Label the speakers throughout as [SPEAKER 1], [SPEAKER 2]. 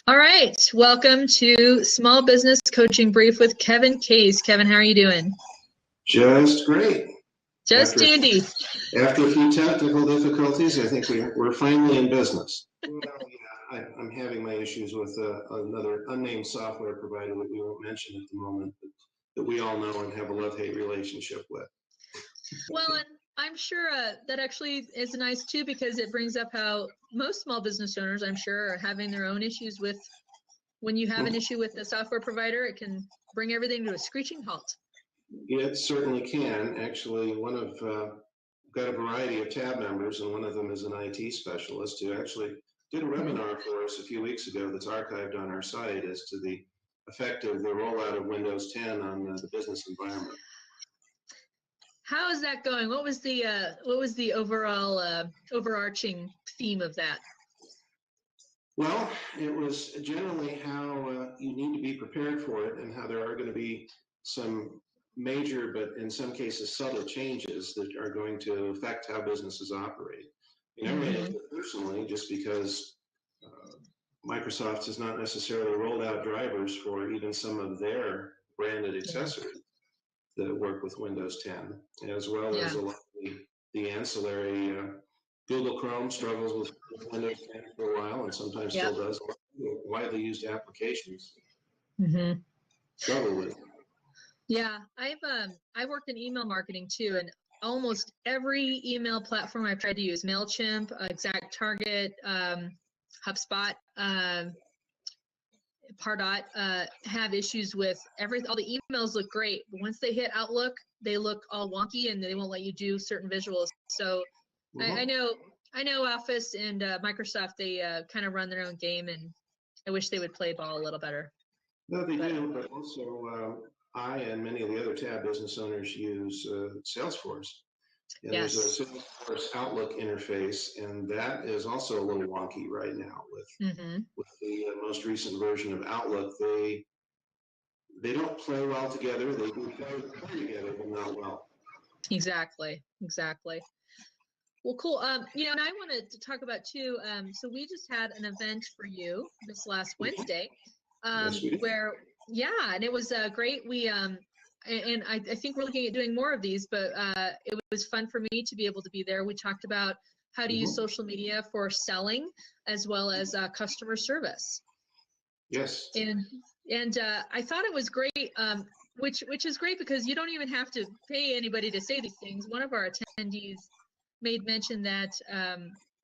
[SPEAKER 1] All right, welcome to Small Business Coaching Brief with Kevin Case. Kevin, how are you doing?
[SPEAKER 2] Just great.
[SPEAKER 1] Just dandy.
[SPEAKER 2] After a few technical difficulties, I think we're finally in business. Well, yeah, I'm having my issues with another unnamed software provider that we won't mention at the moment, but that we all know and have a love-hate relationship with.
[SPEAKER 1] Well, and I'm sure that actually is nice too, because it brings up how most small business owners, I'm sure, are having their own issues with when you have an issue with the software provider, it can bring everything to a screeching halt.
[SPEAKER 2] It certainly can. Actually, got a variety of tab members, and one of them is an IT specialist who actually did a webinar for us a few weeks ago that's archived on our site as to the effect of the rollout of Windows 10 on the business environment.
[SPEAKER 1] How is that going? What was the overall overarching theme of that?
[SPEAKER 2] Well, it was generally how you need to be prepared for it and how there are going to be some major, but in some cases subtle changes that are going to affect how businesses operate. And I ran into it personally just because Microsoft has not necessarily rolled out drivers for even some of their branded accessories that work with Windows 10, as well as a lot of the ancillary. Google Chrome struggles with Windows 10 for a while and sometimes still does. Widely used applications struggle with.
[SPEAKER 1] Yeah, I worked in email marketing too, and almost every email platform I've tried to use, MailChimp, ExactTarget, HubSpot, Pardot, have issues with all the emails look great, but once they hit Outlook, they look all wonky and they won't let you do certain visuals. So I know Office and Microsoft, they kind of run their own game, and I wish they would play ball a little better.
[SPEAKER 2] No, they do, but also I and many of the other tab business owners use Salesforce. And there's a Salesforce Outlook interface, and that is also a little wonky right now with the most recent version of Outlook. They don't play well together. They do play together, but not well.
[SPEAKER 1] Exactly. Well, cool. And I wanted to talk about too. So we just had an event for you this last Wednesday, where and it was great. We and I think we're looking at doing more of these, but it was fun for me to be able to be there. We talked about how to use social media for selling as well as customer service.
[SPEAKER 2] Yes.
[SPEAKER 1] And I thought it was great, which is great because you don't even have to pay anybody to say these things. One of our attendees made mention that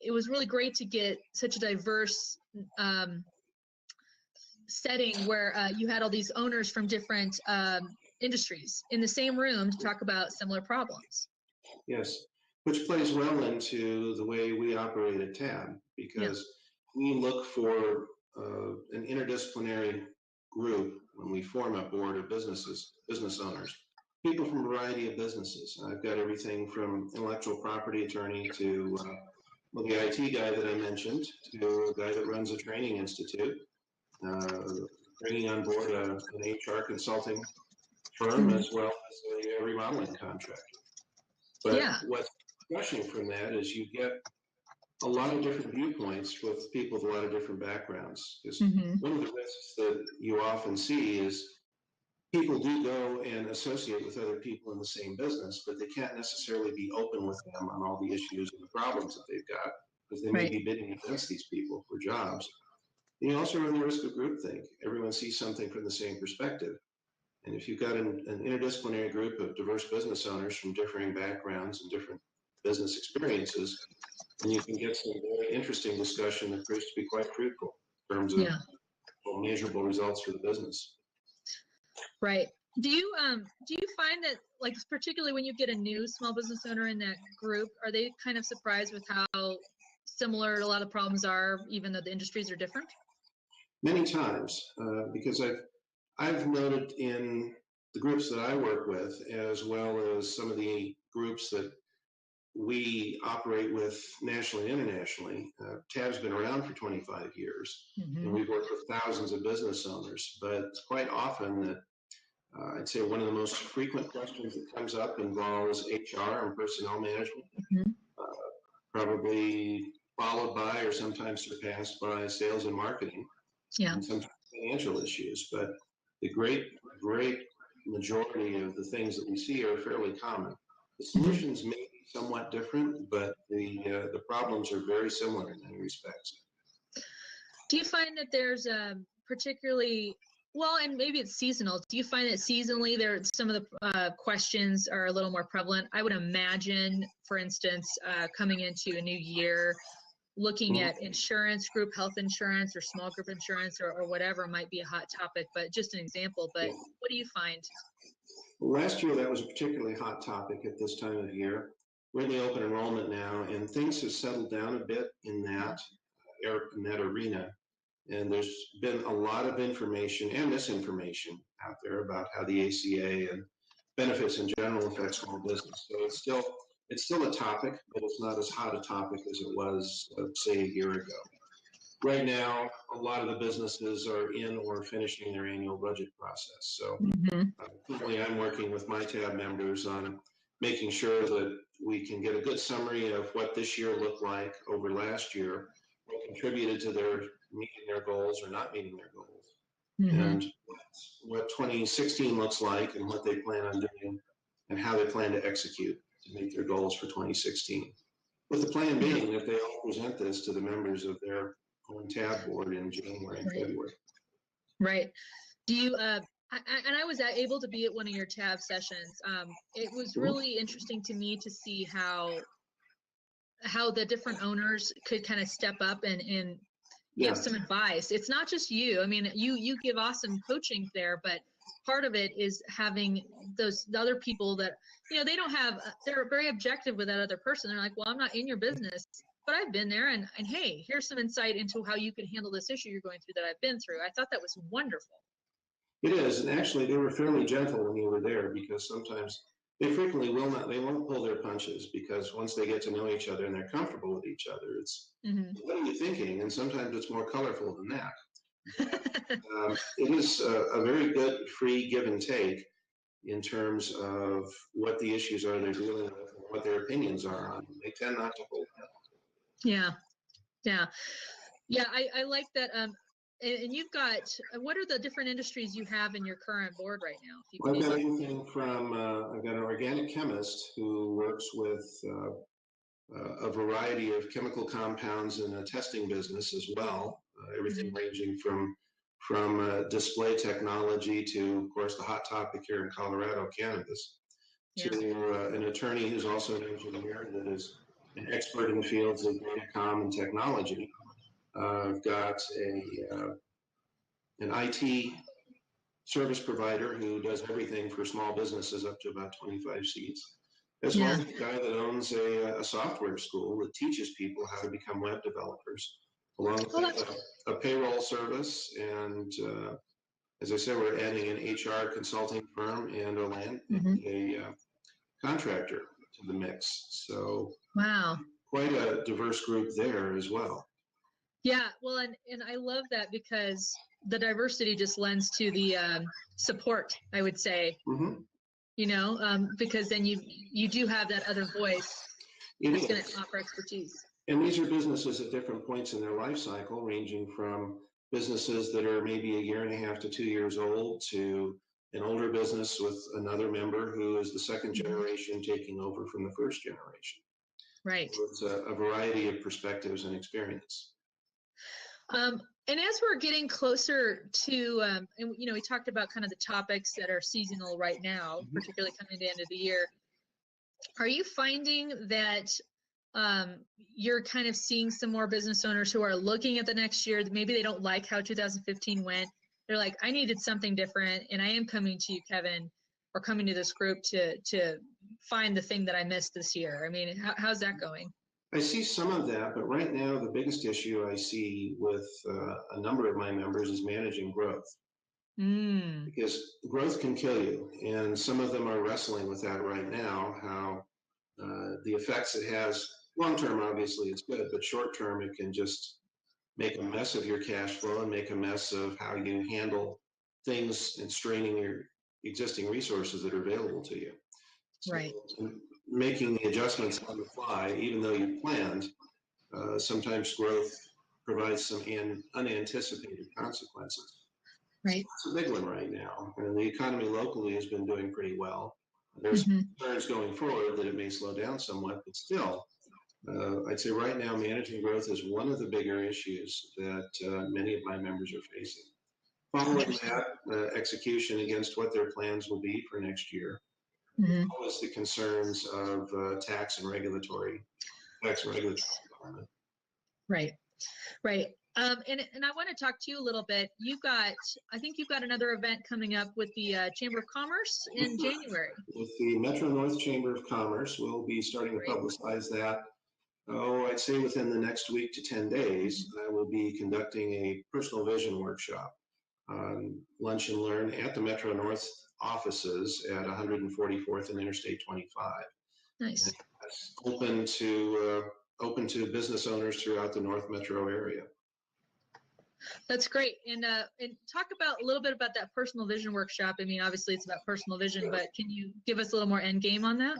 [SPEAKER 1] it was really great to get such a diverse setting where you had all these owners from different industries in the same room to talk about similar problems.
[SPEAKER 2] Yes, which plays well into the way we operate at TAB, because we look for an interdisciplinary group when we form a board of business owners, people from a variety of businesses. I've got everything from intellectual property attorney to the IT guy that I mentioned, to a guy that runs a training institute, bringing on board an HR consulting firm as well as a remodeling contractor. But what's refreshing from that is you get a lot of different viewpoints with people with a lot of different backgrounds. Because one of the risks that you often see is people do go and associate with other people in the same business, but they can't necessarily be open with them on all the issues and the problems that they've got, because they may be bidding against these people for jobs. And you also run the risk of groupthink. Everyone sees something from the same perspective. And if you've got an interdisciplinary group of diverse business owners from differing backgrounds and different business experiences, then you can get some very interesting discussion that proves to be quite fruitful in terms of measurable results for the business.
[SPEAKER 1] Right. Do you find that, like, particularly when you get a new small business owner in that group, are they kind of surprised with how similar a lot of problems are, even though the industries are different?
[SPEAKER 2] Many times, because I've noted in the groups that I work with, as well as some of the groups that we operate with nationally and internationally. TAB's been around for 25 years, and we've worked with thousands of business owners, but quite often that I'd say one of the most frequent questions that comes up involves HR and personnel management, probably followed by or sometimes surpassed by sales and marketing.
[SPEAKER 1] Yeah.
[SPEAKER 2] and sometimes financial issues. But the great majority of the things that we see are fairly common. The solutions may be somewhat different, but the problems are very similar in many respects.
[SPEAKER 1] Do you find that there's particularly, well, and maybe it's seasonal. Do you find that seasonally there some of the questions are a little more prevalent? I would imagine, for instance, coming into a new year, looking at insurance, group health insurance or small group insurance or whatever might be a hot topic, but just an example. But what do you find?
[SPEAKER 2] Well, last year that was a particularly hot topic at this time of year. We're in the open enrollment now, and things have settled down a bit in that arena. And there's been a lot of information and misinformation out there about how the ACA and benefits in general affect small business. So it's still a topic, but it's not as hot a topic as it was, say, a year ago. Right now, a lot of the businesses are in or finishing their annual budget process. So currently I'm working with my TAB members on making sure that we can get a good summary of what this year looked like over last year, what contributed to their meeting their goals or not meeting their goals, and what 2016 looks like and what they plan on doing and how they plan to execute to meet their goals for 2016. With the plan being that they all present this to the members of their own TAB board in January and February.
[SPEAKER 1] Right. Do you, and I was able to be at one of your TAB sessions. It was really interesting to me to see how the different owners could kind of step up and give some advice. It's not just you. I mean, you give awesome coaching there, but part of it is having the other people that, you know, they're very objective with that other person. They're like, well, I'm not in your business, but I've been there, and hey, here's some insight into how you can handle this issue you're going through that I've been through. I thought that was wonderful.
[SPEAKER 2] It is, and actually they were fairly gentle when you were there, because sometimes they frequently won't pull their punches, because once they get to know each other and they're comfortable with each other, it's, what are you thinking? And sometimes it's more colorful than that. It is a very good free give and take in terms of what the issues are they're dealing with and what their opinions are on them. They tend not to hold that.
[SPEAKER 1] Yeah. I like that. And you've got, what are the different industries you have in your current board right now?
[SPEAKER 2] Well, I've got everything from, I've got an organic chemist who works with a variety of chemical compounds in a testing business as well. Everything ranging from display technology to, of course, the hot topic here in Colorado, cannabis, to an attorney who's also an engineer that is an expert in the fields of datacom and technology. I've got an IT service provider who does everything for small businesses up to about 25 seats, as well as a guy that owns a software school that teaches people how to become web developers, along with a payroll service. And as I said, we're adding an HR consulting firm and a contractor to the mix. So quite a diverse group there as well.
[SPEAKER 1] Yeah, well, and I love that, because the diversity just lends to the support, I would say, you know, because then you do have that other voice that's going to offer expertise.
[SPEAKER 2] And these are businesses at different points in their life cycle, ranging from businesses that are maybe a year and a half to 2 years old to an older business with another member who is the second generation taking over from the first generation.
[SPEAKER 1] Right.
[SPEAKER 2] So it's a variety of perspectives and experience.
[SPEAKER 1] And as we're getting closer to, and you know, we talked about kind of the topics that are seasonal right now, particularly coming to the end of the year. Are you finding that you're kind of seeing some more business owners who are looking at the next year? Maybe they don't like how 2015 went. They're like, I needed something different, and I am coming to you, Kevin, or coming to this group to find the thing that I missed this year. I mean, how's that going?
[SPEAKER 2] I see some of that, but right now the biggest issue I see with a number of my members is managing growth. Because growth can kill you, and some of them are wrestling with that right now, how the effects it has long-term, obviously it's good, but short-term it can just make a mess of your cash flow and make a mess of how you handle things and straining your existing resources that are available to you. So,
[SPEAKER 1] right.
[SPEAKER 2] Making the adjustments on the fly, even though you planned, sometimes growth provides some unanticipated consequences.
[SPEAKER 1] Right.
[SPEAKER 2] It's a big one right now, and the economy locally has been doing pretty well. There's concerns going forward that it may slow down somewhat, but still, I'd say right now managing growth is one of the bigger issues that many of my members are facing. Following that, execution against what their plans will be for next year, as well as the concerns of tax and regulatory environment.
[SPEAKER 1] Right, right. And I want to talk to you a little bit. I think you've got another event coming up with the Chamber of Commerce in January.
[SPEAKER 2] With the Metro North Chamber of Commerce, we'll be starting to publicize that. I'd say within the next week to 10 days, I will be conducting a personal vision workshop on lunch and learn at the Metro North offices at 144th and Interstate 25.
[SPEAKER 1] Nice.
[SPEAKER 2] And that's open to business owners throughout the North Metro area.
[SPEAKER 1] That's great. And talk about a little bit about that personal vision workshop. I mean, obviously it's about personal vision, but can you give us a little more end game on that?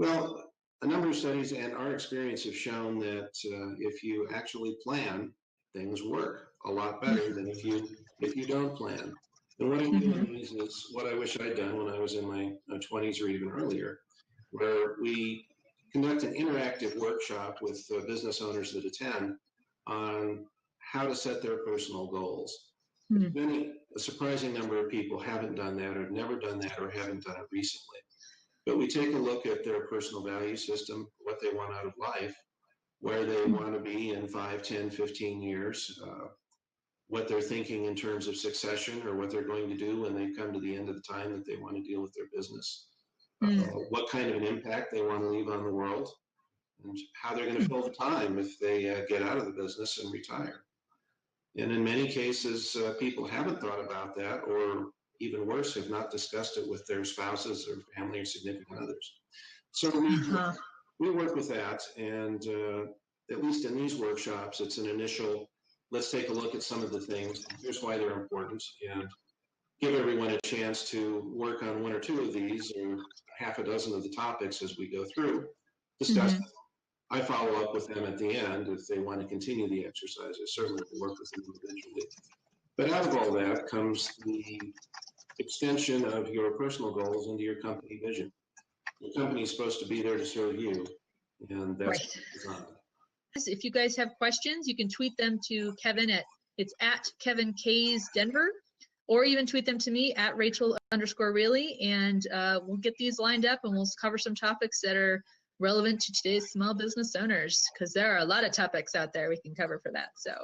[SPEAKER 2] Well, a number of studies and our experience have shown that if you actually plan, things work a lot better than if you don't plan. And what I mean is what I wish I'd done when I was in my 20s or even earlier, where we conduct an interactive workshop with business owners that attend on how to set their personal goals. A surprising number of people haven't done that or have never done that or haven't done it recently. But we take a look at their personal value system, what they want out of life, where they want to be in 5, 10, 15 years, what they're thinking in terms of succession or what they're going to do when they come to the end of the time that they want to deal with their business, what kind of an impact they want to leave on the world, and how they're going to fill the time if they get out of the business and retire. And in many cases, people haven't thought about that, or even worse, have not discussed it with their spouses or family or significant others. So we work with that, and at least in these workshops, it's an initial, let's take a look at some of the things, here's why they're important, and give everyone a chance to work on one or two of these or half a dozen of the topics as we go through, discuss them. I follow up with them at the end if they want to continue the exercise. I certainly will work with them individually. But out of all that comes the extension of your personal goals into your company vision. Your company is supposed to be there to serve you, and that's what it's designed.
[SPEAKER 1] If you guys have questions, you can tweet them to Kevin it's at Kevin Kays Denver, or even tweet them to me at Rachel_Really, and we'll get these lined up and we'll cover some topics that are relevant to today's small business owners, because there are a lot of topics out there we can cover for that. So